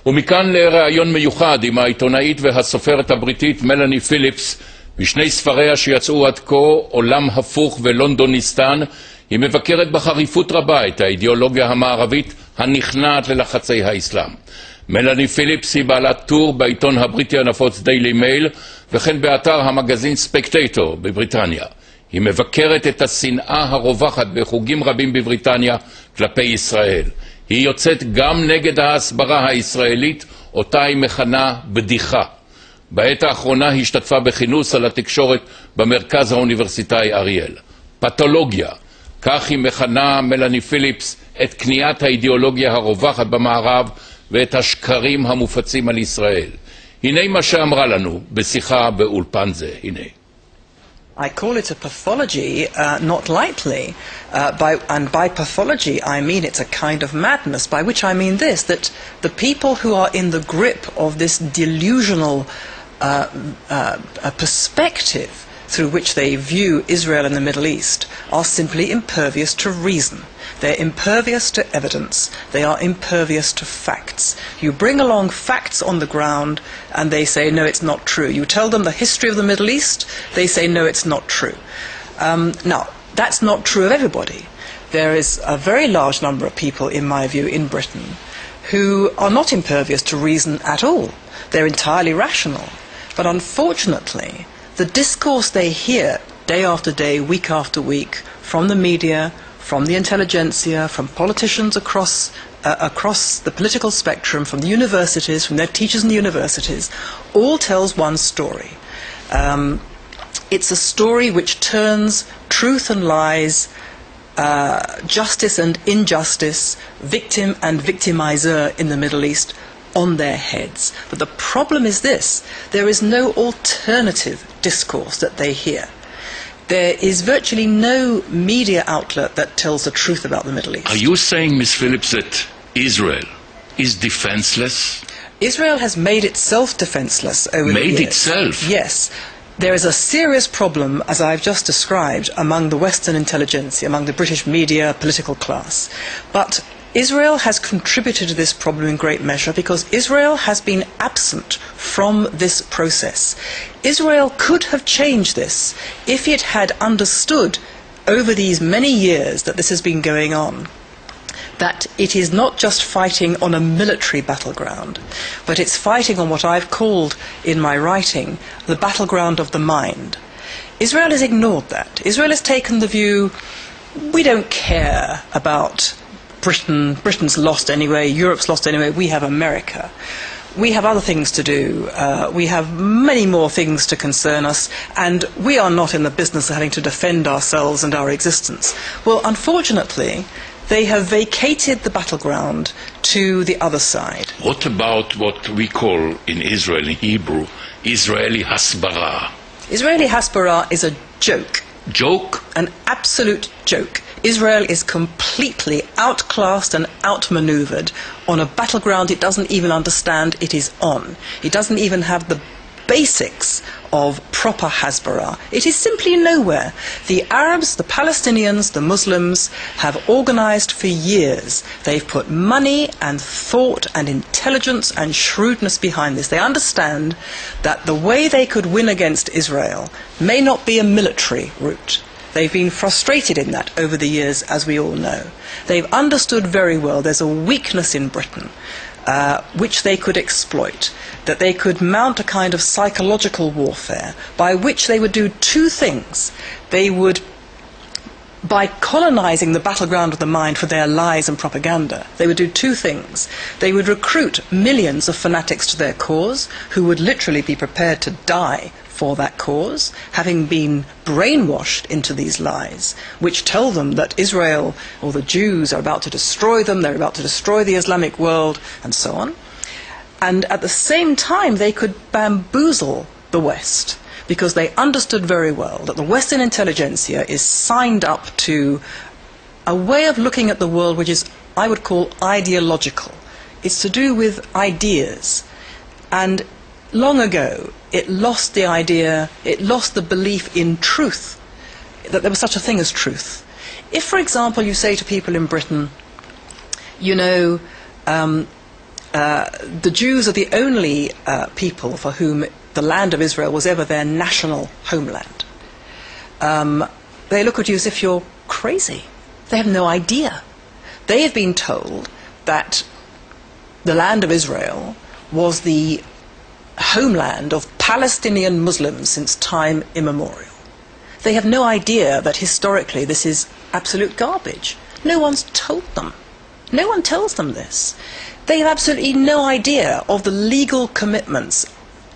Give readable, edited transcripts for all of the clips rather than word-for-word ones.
ומכאן לראיון מיוחד עם העיתונאית והסופרת הבריטית מלאני פיליפס, בשני ספריה שיצאו עד כה, עולם הפוך ולונדוניסטן. היא מבקרת בחריפות רבה את האידיאולוגיה המערבית הנכנעת ללחצי האסלאם. מלאני פיליפס היא בעלת טור בעיתון הבריטי הנפוץ דיילי מייל, וכן באתר המגזין ספקטטור בבריטניה. היא מבקרת את השנאה הרווחת בחוגים רבים בבריטניה כלפי ישראל. היא יוצאת גם נגד ההסברה הישראלית, אותה היא מכנה בדיחה. בעת האחרונה היא השתתפה בכינוס על התקשורת במרכז האוניברסיטאי אריאל. פתולוגיה, כך היא מכנה מלאני פיליפס את קניית האידיאולוגיה הרווחת במערב ואת השקרים המופצים על ישראל. הנה מה שאמרה לנו בשיחה באולפן זה. הנה. I call it a pathology, not lightly, and by pathology I mean it's a kind of madness, by which I mean this, that the people who are in the grip of this delusional perspective through which they view Israel and the Middle East are simply impervious to reason. They're impervious to evidence. They are impervious to facts. You bring along facts on the ground and they say, no, it's not true. You tell them the history of the Middle East, they say, no, it's not true. Now, that's not true of everybody. There is a very large number of people, in my view, in Britain who are not impervious to reason at all. They're entirely rational. But unfortunately, the discourse they hear day after day, week after week, from the media, from the intelligentsia, from politicians across the political spectrum, from the universities, from their teachers in the universities, all tells one story. It's a story which turns truth and lies, justice and injustice, victim and victimizer in the Middle East on their heads. But the problem is this: there is no alternative discourse that they hear. There is virtually no media outlet that tells the truth about the Middle East. Are you saying, Ms. Phillips, that Israel is defenseless? Israel has made itself defenseless over the years. Made itself? Yes. There is a serious problem, as I've just described, among the Western intelligentsia, among the British media, political class. But Israel has contributed to this problem in great measure because Israel has been absent from this process. Israel could have changed this if it had understood over these many years that this has been going on, that it is not just fighting on a military battleground, but it's fighting on what I've called in my writing the battleground of the mind. Israel has ignored that. Israel has taken the view, we don't care about Britain's lost anyway, Europe's lost anyway, we have America. We have other things to do, we have many more things to concern us, and we are not in the business of having to defend ourselves and our existence. Well, unfortunately, they have vacated the battleground to the other side. What about what we call in Israel, in Hebrew, Israeli hasbara? Israeli hasbara is a joke. Joke? An absolute joke. Israel is completely outclassed and outmaneuvered on a battleground it doesn't even understand it is on. It doesn't even have the basics of proper Hasbara. It is simply nowhere. The Arabs, the Palestinians, the Muslims have organized for years. They've put money and thought and intelligence and shrewdness behind this. They understand that the way they could win against Israel may not be a military route. They've been frustrated in that over the years, as we all know. They've understood very well there's a weakness in Britain which they could exploit, that they could mount a kind of psychological warfare by which they would do two things. They would, by colonizing the battleground of the mind for their lies and propaganda, they would do two things. They would recruit millions of fanatics to their cause who would literally be prepared to die for that cause, having been brainwashed into these lies, which tell them that Israel or the Jews are about to destroy them, they're about to destroy the Islamic world, and so on. And at the same time, they could bamboozle the West, because they understood very well that the Western intelligentsia is signed up to a way of looking at the world which is, I would call, ideological. It's to do with ideas. And long ago, it lost the idea, it lost the belief in truth, that there was such a thing as truth. If, for example, you say to people in Britain, you know, the Jews are the only people for whom the land of Israel was ever their national homeland. They look at you as if you're crazy. They have no idea. They have been told that the land of Israel was the homeland of Palestinian Muslims since time immemorial. They have no idea that historically this is absolute garbage. No one's told them. No one tells them this. They have absolutely no idea of the legal commitments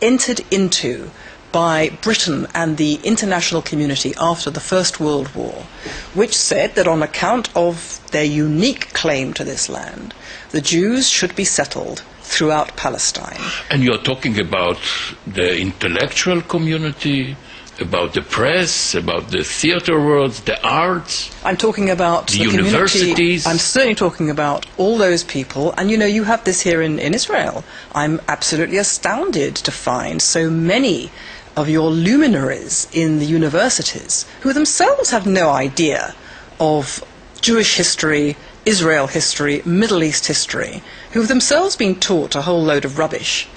entered into by Britain and the international community after the First World War, which said that on account of their unique claim to this land, the Jews should be settled throughout Palestine. And you're talking about the intellectual community, about the press, about the theater world, the arts? I'm talking about the universities. I'm certainly talking about all those people. And you know, you have this here in Israel. I'm absolutely astounded to find so many of your luminaries in the universities who themselves have no idea of Jewish history, Israel history, Middle East history, who have themselves been taught a whole load of rubbish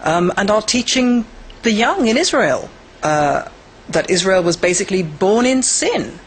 and are teaching the young in Israel that Israel was basically born in sin.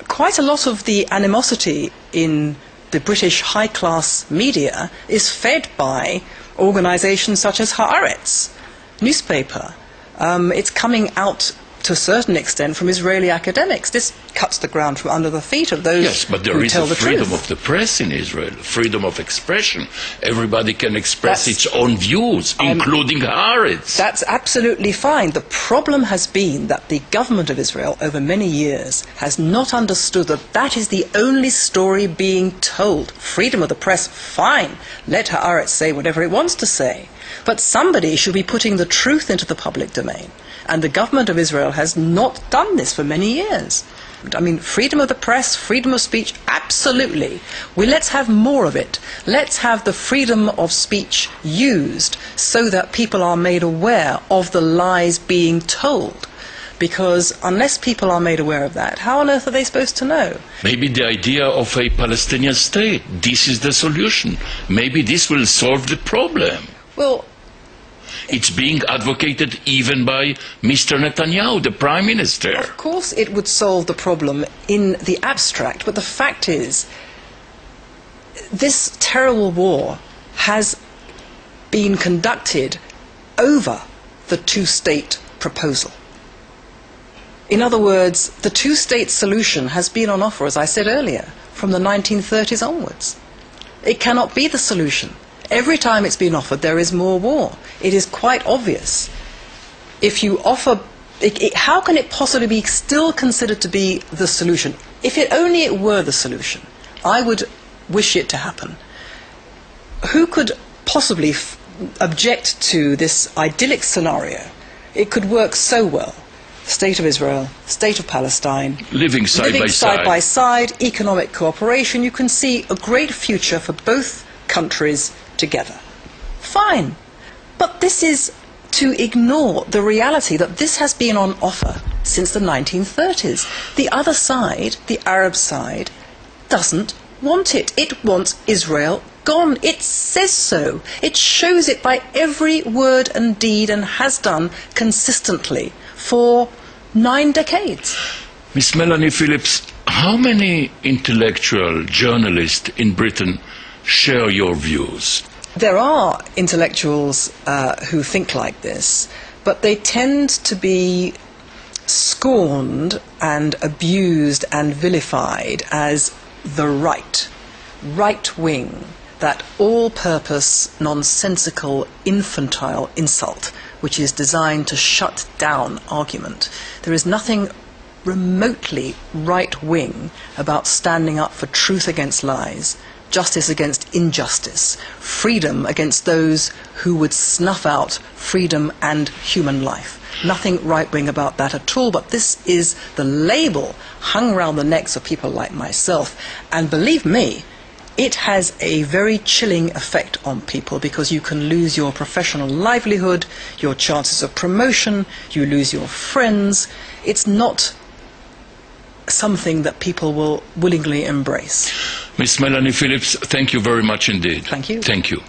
Quite a lot of the animosity in the British high-class media is fed by organisations such as Haaretz newspaper. It's coming out to a certain extent from Israeli academics. This cuts the ground from under the feet of those yes, but there who is tell a the freedom truth. of the press in Israel, freedom of expression. Everybody can express its own views, including Haaretz. That's absolutely fine. The problem has been that the government of Israel over many years has not understood that that is the only story being told. Freedom of the press, fine. Let Haaretz say whatever it wants to say. But somebody should be putting the truth into the public domain. And the government of Israel has not done this for many years. I mean, freedom of the press, freedom of speech, absolutely. Let's have more of it. Let's have the freedom of speech used so that people are made aware of the lies being told. Because unless people are made aware of that, how on earth are they supposed to know? Maybe the idea of a Palestinian state, this is the solution. Maybe this will solve the problem. Well, it's being advocated even by Mr. Netanyahu, the Prime Minister. of course it would solve the problem in the abstract, but the fact is, this terrible war has been conducted over the two-state proposal. In other words, the two-state solution has been on offer, as I said earlier, from the 1930s onwards. It cannot be the solution. Every time it's been offered, there is more war. It is quite obvious. If you offer, how can it possibly be still considered to be the solution? If it only it were the solution, I would wish it to happen. Who could possibly object to this idyllic scenario? It could work so well. State of Israel, State of Palestine, living side by side, economic cooperation. You can see a great future for both countries together. Fine. But this is to ignore the reality that this has been on offer since the 1930s. The other side, the Arab side, doesn't want it. It wants Israel gone. It says so. It shows it by every word and deed and has done consistently for 9 decades. Miss Mélanie Phillips, how many intellectual journalists in Britain share your views? There are intellectuals who think like this, but they tend to be scorned and abused and vilified as the right wing, that all-purpose, nonsensical, infantile insult, which is designed to shut down argument. There is nothing remotely right-wing about standing up for truth against lies, justice against injustice, freedom against those who would snuff out freedom and human life. Nothing right-wing about that at all, but this is the label hung around the necks of people like myself. And believe me, it has a very chilling effect on people, because you can lose your professional livelihood, your chances of promotion, you lose your friends. It's not something that people will willingly embrace. Miss Mélanie Phillips, thank you very much indeed. Thank you. Thank you.